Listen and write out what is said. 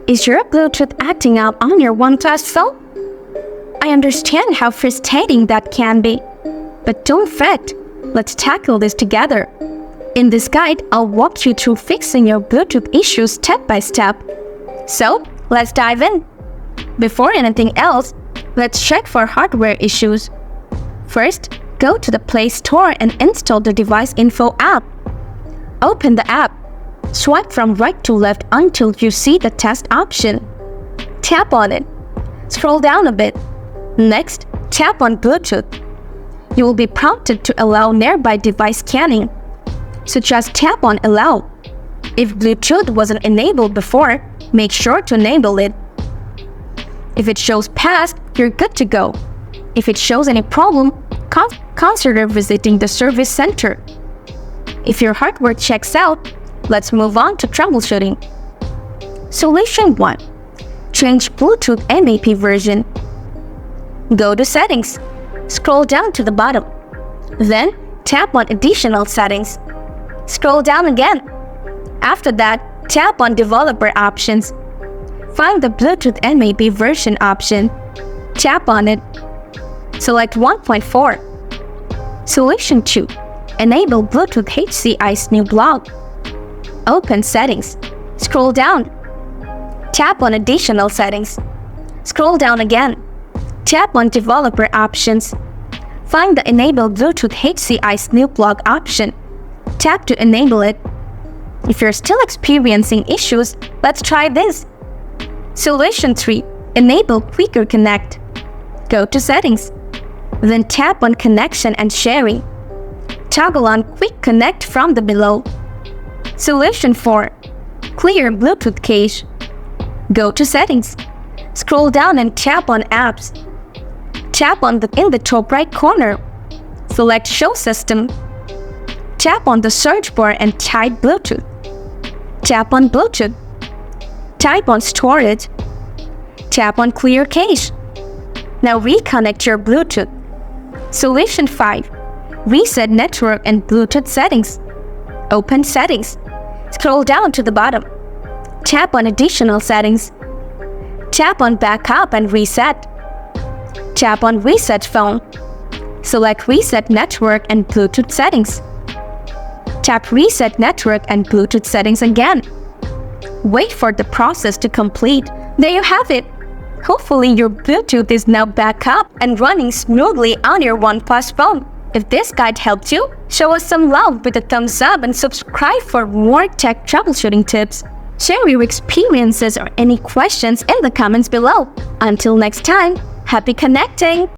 Is your Bluetooth acting up on your OnePlus phone? I understand how frustrating that can be. But don't fret, let's tackle this together. In this guide, I'll walk you through fixing your Bluetooth issues step by step. So, let's dive in. Before anything else, let's check for hardware issues. First, go to the Play Store and install the Device Info app. Open the app. Swipe from right to left until you see the test option. Tap on it. Scroll down a bit. Next, tap on Bluetooth. You will be prompted to allow nearby device scanning. So just tap on Allow. If Bluetooth wasn't enabled before, make sure to enable it. If it shows passed, you're good to go. If it shows any problem, consider visiting the service center. If your hardware checks out, let's move on to troubleshooting. Solution 1. Change Bluetooth MAP version. Go to Settings. Scroll down to the bottom. Then, tap on Additional Settings. Scroll down again. After that, tap on Developer Options. Find the Bluetooth MAP version option. Tap on it. Select 1.4. Solution 2. Enable Bluetooth HCI's new block. Open Settings. Scroll down. Tap on Additional Settings. Scroll down again. Tap on Developer Options. Find the Enable Bluetooth HCI's new block option. Tap to enable it. If you're still experiencing issues, let's try this. Solution 3. Enable Quicker Connect. Go to Settings. Then tap on Connection and Sharing. Toggle on Quick Connect from the below. Solution 4. Clear Bluetooth cache. Go to Settings. Scroll down and tap on Apps. Tap on in the top right corner. Select Show System. Tap on the search bar and type Bluetooth. Tap on Bluetooth. Type on Storage. Tap on Clear Cache. Now reconnect your Bluetooth. Solution 5. Reset Network and Bluetooth Settings. Open Settings. Scroll down to the bottom. Tap on Additional Settings. Tap on Backup and Reset. Tap on Reset Phone. Select Reset Network and Bluetooth Settings. Tap Reset Network and Bluetooth Settings again. Wait for the process to complete. There you have it. Hopefully your Bluetooth is now back up and running smoothly on your OnePlus phone. If this guide helped you, show us some love with a thumbs up and subscribe for more tech troubleshooting tips. Share your experiences or any questions in the comments below. Until next time, happy connecting!